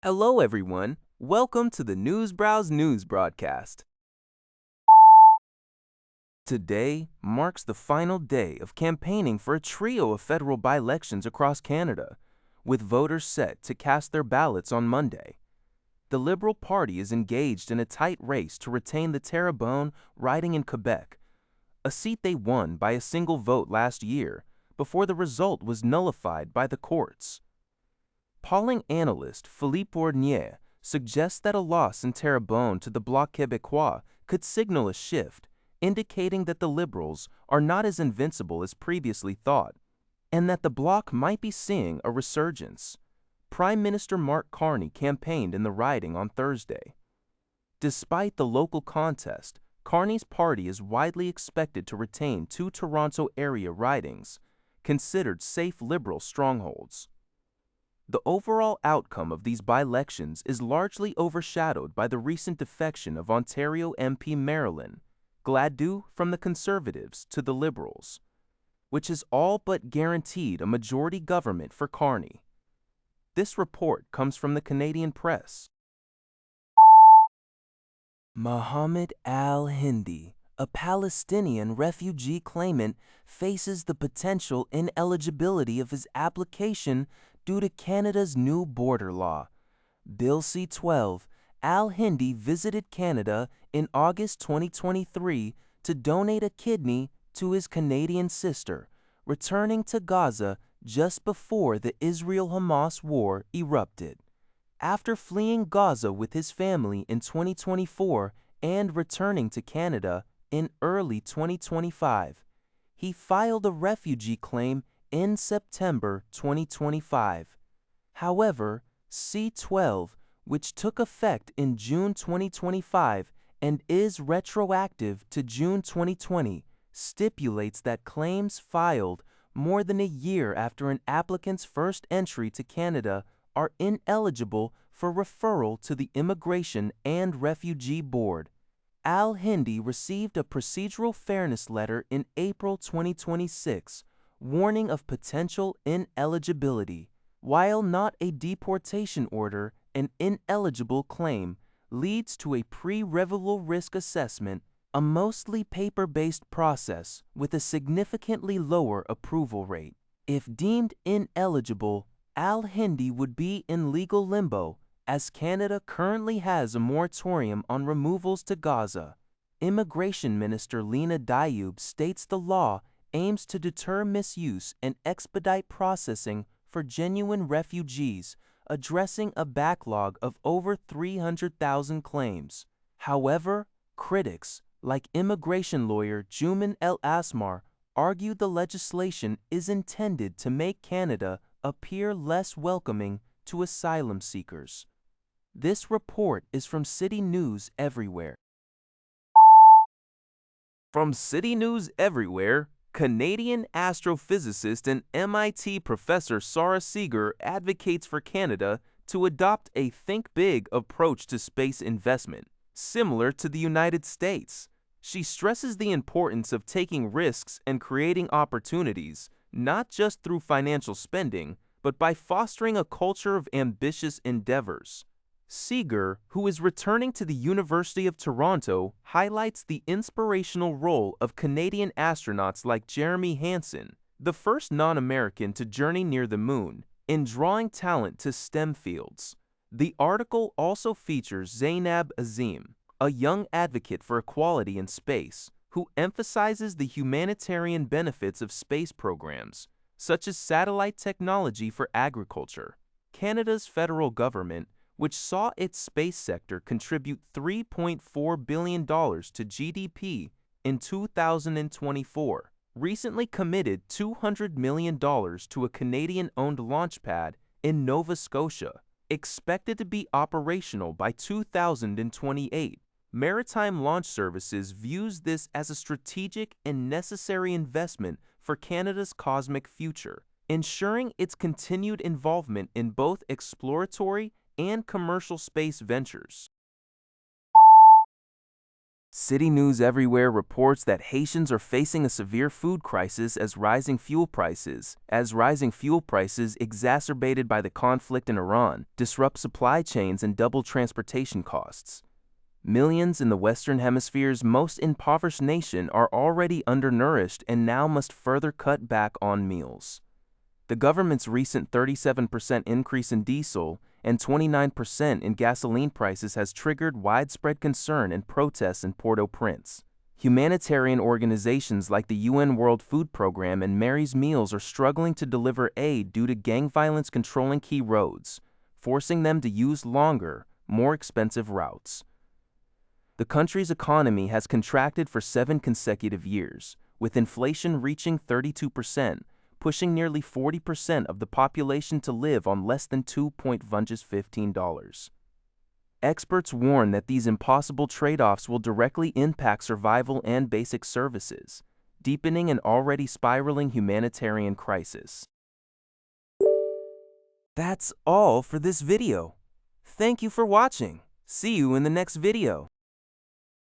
Hello, everyone. Welcome to the News Browse News broadcast. Today marks the final day of campaigning for a trio of federal by-elections across Canada, with voters set to cast their ballots on Monday. The Liberal Party is engaged in a tight race to retain the Terrebonne riding in Quebec, a seat they won by a single vote last year before the result was nullified by the courts. Polling analyst Philippe Bournier suggests that a loss in Terrebonne to the Bloc Québécois could signal a shift, indicating that the Liberals are not as invincible as previously thought, and that the Bloc might be seeing a resurgence. Prime Minister Mark Carney campaigned in the riding on Thursday. Despite the local contest, Carney's party is widely expected to retain two Toronto area ridings, considered safe Liberal strongholds. The overall outcome of these by-elections is largely overshadowed by the recent defection of Ontario MP Marilyn Gladu from the Conservatives to the Liberals, which has all but guaranteed a majority government for Carney. This report comes from the Canadian Press. Mohammed al-Hindi, a Palestinian refugee claimant, faces the potential ineligibility of his application due to Canada's new border law. Bill C-12, al-Hindi visited Canada in August 2023 to donate a kidney to his Canadian sister, returning to Gaza just before the Israel-Hamas war erupted. After fleeing Gaza with his family in 2024 and returning to Canada in early 2025, he filed a refugee claim in September 2025. However, C-12, which took effect in June 2025 and is retroactive to June 2020, stipulates that claims filed more than a year after an applicant's first entry to Canada are ineligible for referral to the Immigration and Refugee Board. Al-Hindi received a procedural fairness letter in April 2026, warning of potential ineligibility. While not a deportation order, an ineligible claim leads to a pre-removal risk assessment, a mostly paper-based process with a significantly lower approval rate. If deemed ineligible, al-Hindi would be in legal limbo, as Canada currently has a moratorium on removals to Gaza. Immigration Minister Lena Dioub states the law aims to deter misuse and expedite processing for genuine refugees, addressing a backlog of over 300,000 claims. However, critics, like immigration lawyer Juman El Asmar, argue the legislation is intended to make Canada appear less welcoming to asylum seekers. This report is from City News Everywhere. From City News Everywhere, Canadian astrophysicist and MIT professor Sara Seager advocates for Canada to adopt a think big approach to space investment, similar to the United States. She stresses the importance of taking risks and creating opportunities, not just through financial spending, but by fostering a culture of ambitious endeavors. Seager, who is returning to the University of Toronto, highlights the inspirational role of Canadian astronauts like Jeremy Hansen, the first non-American to journey near the moon, in drawing talent to STEM fields. The article also features Zainab Azim, a young advocate for equality in space, who emphasizes the humanitarian benefits of space programs, such as satellite technology for agriculture. Canada's federal government, which saw its space sector contribute $3.4 billion to GDP in 2024, recently committed $200 million to a Canadian-owned launch pad in Nova Scotia, expected to be operational by 2028. Maritime Launch Services views this as a strategic and necessary investment for Canada's cosmic future, ensuring its continued involvement in both exploratory and commercial space ventures. City News Everywhere reports that Haitians are facing a severe food crisis as rising fuel prices, exacerbated by the conflict in Iran, disrupt supply chains and double transportation costs. Millions in the Western Hemisphere's most impoverished nation are already undernourished and now must further cut back on meals. The government's recent 37% increase in diesel and 29% in gasoline prices has triggered widespread concern and protests in Port-au-Prince. Humanitarian organizations like the UN World Food Program and Mary's Meals are struggling to deliver aid due to gang violence controlling key roads, forcing them to use longer, more expensive routes. The country's economy has contracted for 7 consecutive years, with inflation reaching 32%, pushing nearly 40% of the population to live on less than $2.15. Experts warn that these impossible trade-offs will directly impact survival and basic services, deepening an already spiraling humanitarian crisis. That's all for this video. Thank you for watching. See you in the next video.